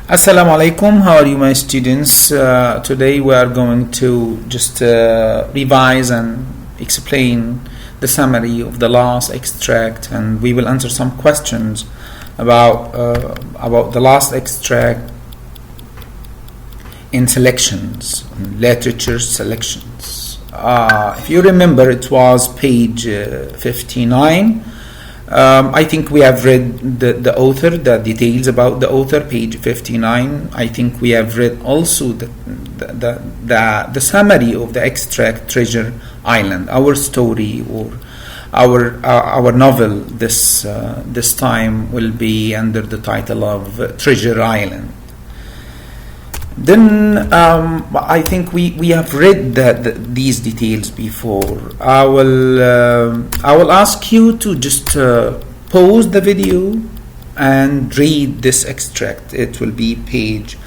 Assalamu alaikum. How are you, my students? Today we are going to just revise and explain the summary of the last extract, and we will answer some questions about the last extract in selections, literature selections. If you remember, it was page 59. I think we have read the author, the details about the author, page 59. I think we have read also the summary of the extract Treasure Island, our story or our novel. This time will be under the title of Treasure Island. Then I think we have read these details before. I will ask you to just pause the video and read this extract. It will be page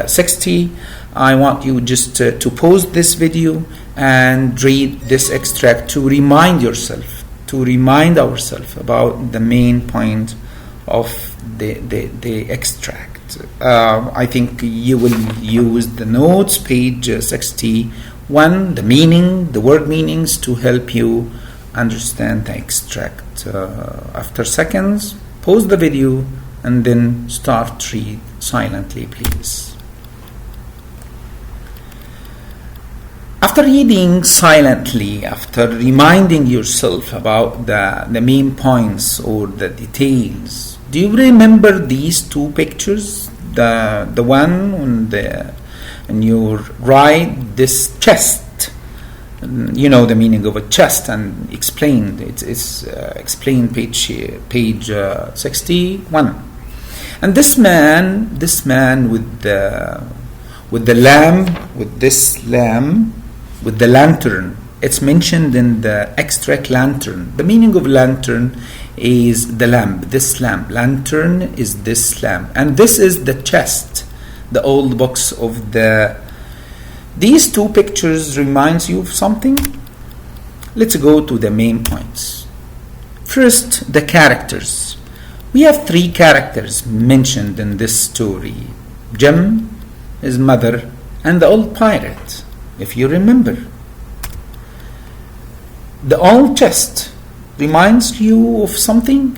60. I want you just to pause this video and read this extract to remind ourselves about the main point of the extract. I think you will use the notes, page 61, the meaning, the word meanings, to help you understand the extract. After seconds, pause the video and then start read silently, please. After reading silently, after reminding yourself about the main points or the details, do you remember these two pictures? The one on your right, this chest. You know the meaning of a chest and explained. It's explained page 61. And this man with the lamp, with the lantern. It's mentioned in the extract lantern. The meaning of lantern is the lamp. This lamp. Lantern is this lamp. And this is the chest, the old box of These two pictures reminds you of something? Let's go to the main points. First, the characters. We have three characters mentioned in this story. Jem, his mother, and the old pirate, if you remember. The old chest reminds you of something?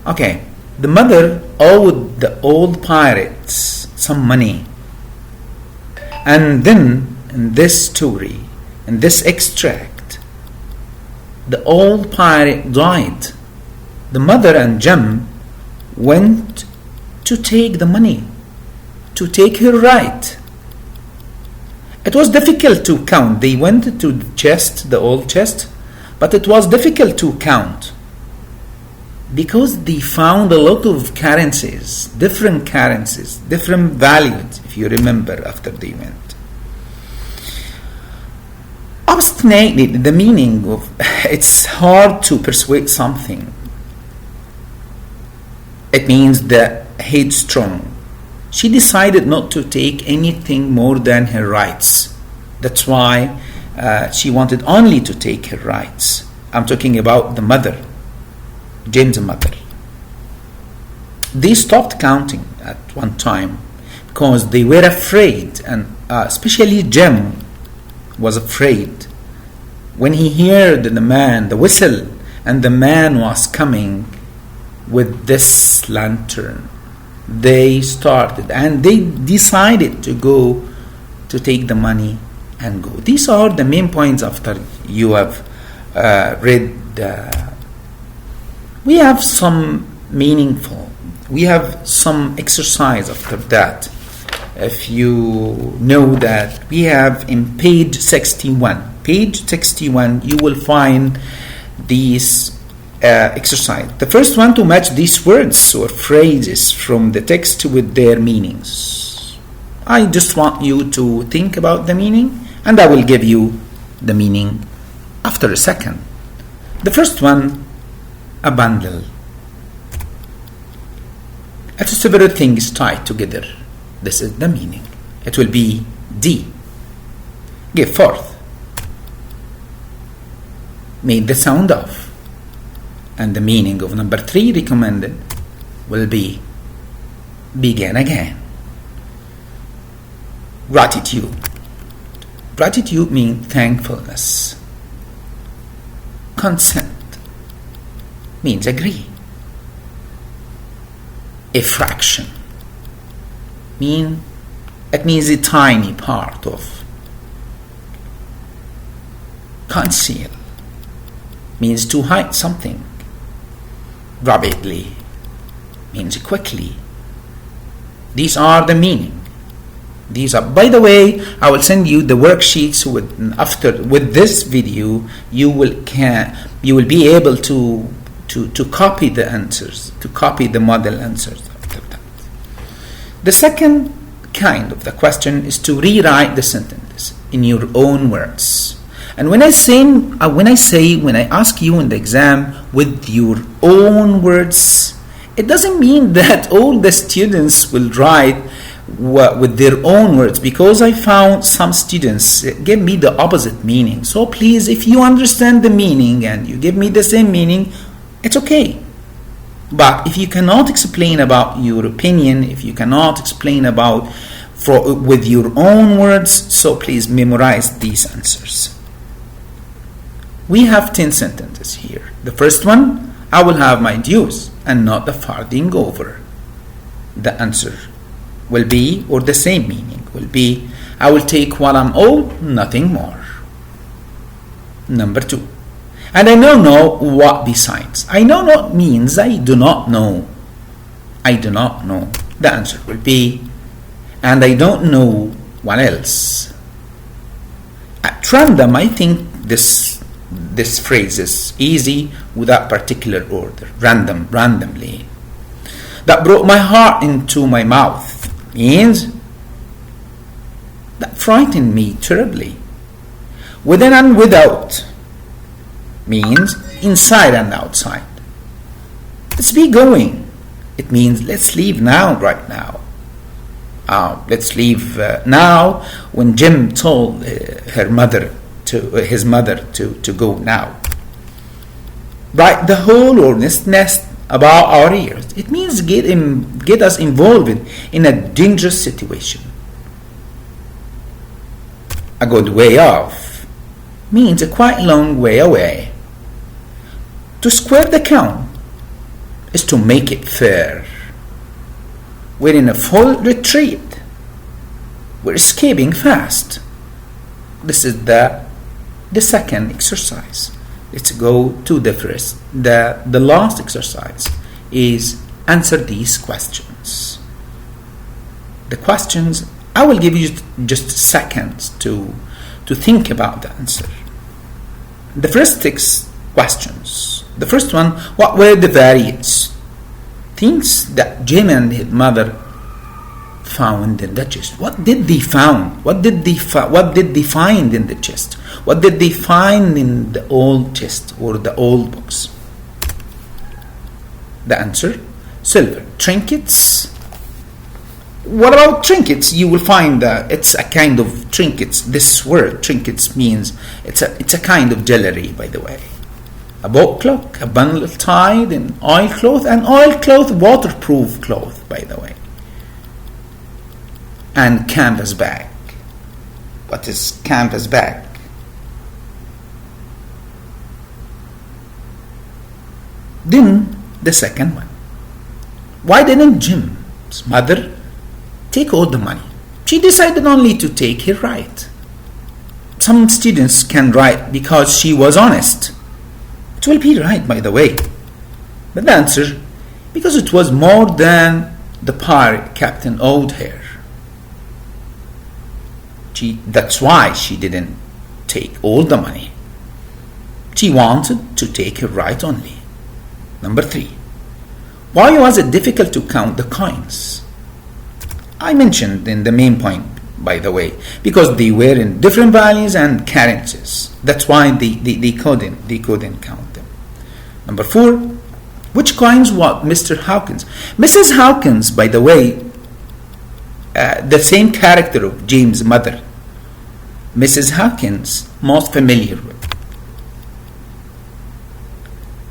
Okay, the mother owed the old pirates some money. And then, in this story, in this extract, the old pirate died. The mother and Jem went to take the money, to take her right. It was difficult to count. They went to the chest, the old chest, but it was difficult to count because they found a lot of currencies, different values, if you remember, after they went. Obstinately, the meaning of it's hard to persuade something. It means the headstrong. She decided not to take anything more than her rights. That's why she wanted only to take her rights. I'm talking about the mother, Jem's mother. They stopped counting at one time because they were afraid, and especially Jem was afraid. When he heard the whistle, and the man was coming with this lantern, they started and they decided to go to take the money and go. These are the main points after you have read. We have some exercise after that. If you know that we have in page 61, you will find these exercise. The first one, to match these words or phrases from the text with their meanings. I just want you to think about the meaning, and I will give you the meaning after a second. The first one, a bundle. It's several things tied together. This is the meaning. It will be D. Give forth. Made the sound of. And the meaning of number 3, recommended, will be begin again. Gratitude. Gratitude means thankfulness. Consent means agree. A fraction it means a tiny part of. Conceal means to hide something. Rapidly means quickly. These are the meaning. These are, by the way, I will send you the worksheets with this video. You will be able to copy the answers, to copy the model answers after that. The second kind of the question is to rewrite the sentences in your own words. And when I ask you in the exam with your own words, it doesn't mean that all the students will write with their own words, because I found some students give me the opposite meaning. So please, if you understand the meaning and you give me the same meaning, it's okay. But if you cannot explain about your opinion, if you cannot explain with your own words, so please memorize these answers. We have 10 sentences here. The first one, I will have my dues and not the farthing over. The answer will be, or the same meaning will be, I will take what I'm owed, nothing more. Number 2, and I don't know what besides. I know not means I do not know. I do not know. The answer will be, and I don't know what else. At random, I think this phrase is easy without particular order. Randomly. That brought my heart into my mouth means that frightened me terribly. Within and without means inside and outside. Let's be going. It means let's leave now, right now. Let's leave now. When Jim told his mother to go now. Write the whole earnest nest about our ears. It means get us involved in a dangerous situation. A good way off means a quite long way away. To square the count is to make it fair. We're in a full retreat. We're escaping fast. This is the second exercise. Let's go to the first. The last exercise is answer these questions. The questions, I will give you just seconds to think about the answer. The first 6 questions. The first one, what were the various things that Jim and his mother found in the chest? What did they found? What did they find in the chest? What did they find in the old chest or the old books? The answer, silver. Trinkets. What about trinkets? You will find that it's a kind of trinkets. This word trinkets means it's a kind of jewelry, by the way. A boat cloak, a bundle tied in oilcloth, an oilcloth waterproof cloth, by the way. And canvas bag. What is canvas bag? Then the second one. Why didn't Jim's mother take all the money? She decided only to take her right. Some students can write because she was honest. It will be right, by the way. But the answer, because it was more than the pirate captain owed her. That's why she didn't take all the money. She wanted to take her right only. Number 3. Why was it difficult to count the coins? I mentioned in the main point, by the way, because they were in different values and currencies. That's why they couldn't count them. Number 4. Which coins was Mr. Hawkins? Mrs. Hawkins, by the way, the same character of James' mother. Mrs. Hawkins, most familiar with.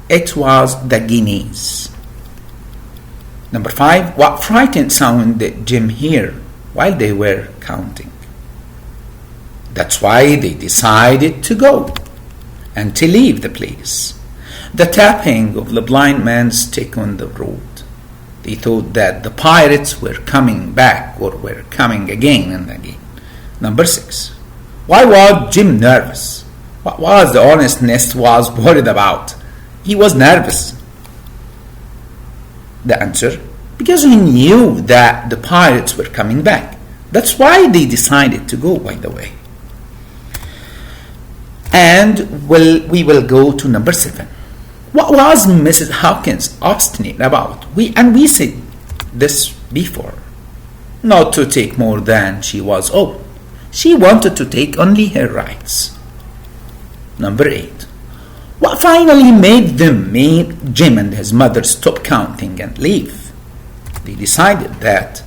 It was the guineas. Number 5, what frightened sound did Jim hear while they were counting? That's why they decided to go and to leave the place. The tapping of the blind man's stick on the road. They thought that the pirates were coming back or were coming again and again. Number 6, why was Jim nervous? What was the honestness was worried about? He was nervous. The answer, because he knew that the pirates were coming back. That's why they decided to go, by the way. And we will go to number 7. What was Mrs. Hawkins obstinate about? We said this before. Not to take more than she was owed. She wanted to take only her rights. Number 8. What finally made Jim and his mother stop counting and leave? They decided that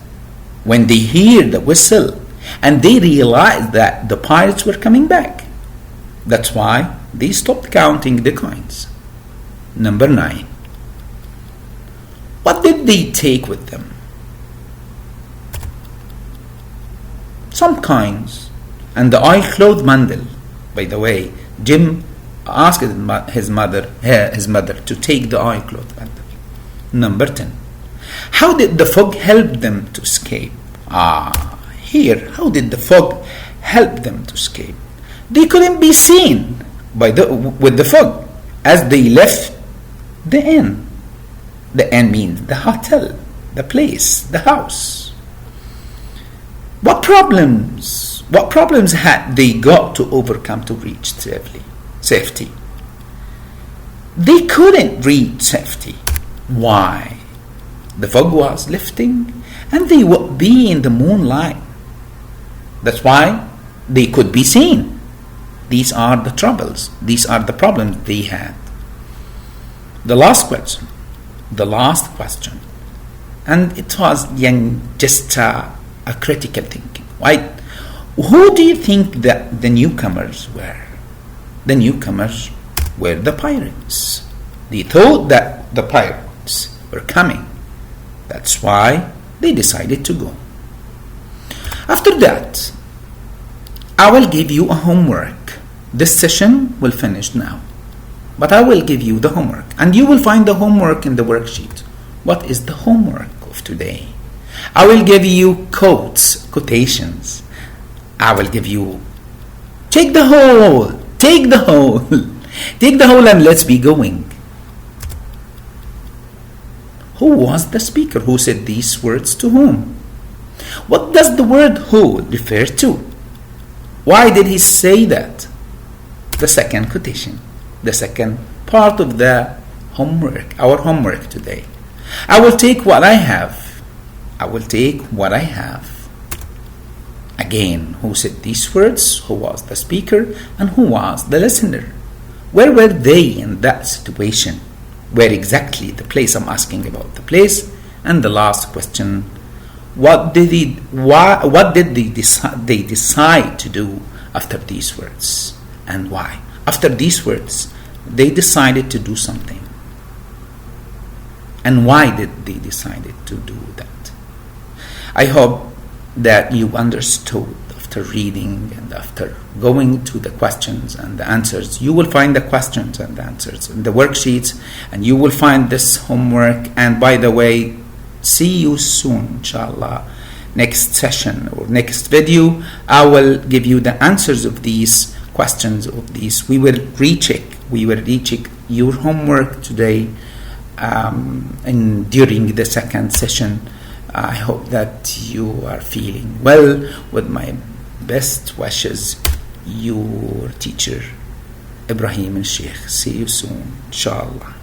when they hear the whistle and they realized that the pirates were coming back. That's why they stopped counting the coins. Number 9. What did they take with them? Some coins and the oilcloth bundle. By the way, Jim asked his mother to take the oilcloth bundle. Number 10. How did the fog help them to escape? Here, how did the fog help them to escape? They couldn't be seen with the fog as they left the inn. The inn means the hotel, the place, the house. What problems had they got to overcome to reach safety? They couldn't reach safety. Why? The fog was lifting and they would be in the moonlight. That's why they could be seen. These are the troubles. These are the problems they had. The last question. And it was just a critical thinking. Why? Who do you think that the newcomers were? The newcomers were the pirates. They thought that the pirates were coming. That's why they decided to go. After that, I will give you a homework. This session will finish now. But I will give you the homework. And you will find the homework in the worksheet. What is the homework of today? I will give you quotations. I will give you, take the whole, take the whole and let's be going. Who was the speaker who said these words to whom? What does the word who refer to? Why did he say that? The second quotation, the second part of the homework, our homework today. I will take what I have. Again, who said these words? Who was the speaker? And who was the listener? Where were they in that situation? Where exactly the place? I'm asking about the place. And the last question, what did they decide to do after these words? And why? After these words, they decided to do something. And why did they decide to do that? I hope that you understood after reading and after going to the questions and the answers. You will find the questions and the answers in the worksheets, and you will find this homework. And by the way, see you soon, inshallah. Next session or next video, I will give you the answers of these questions of these. We will recheck your homework today and during the second session. I hope that you are feeling well. With my best wishes, your teacher Ibrahim al-Sheikh. See you soon, inshallah.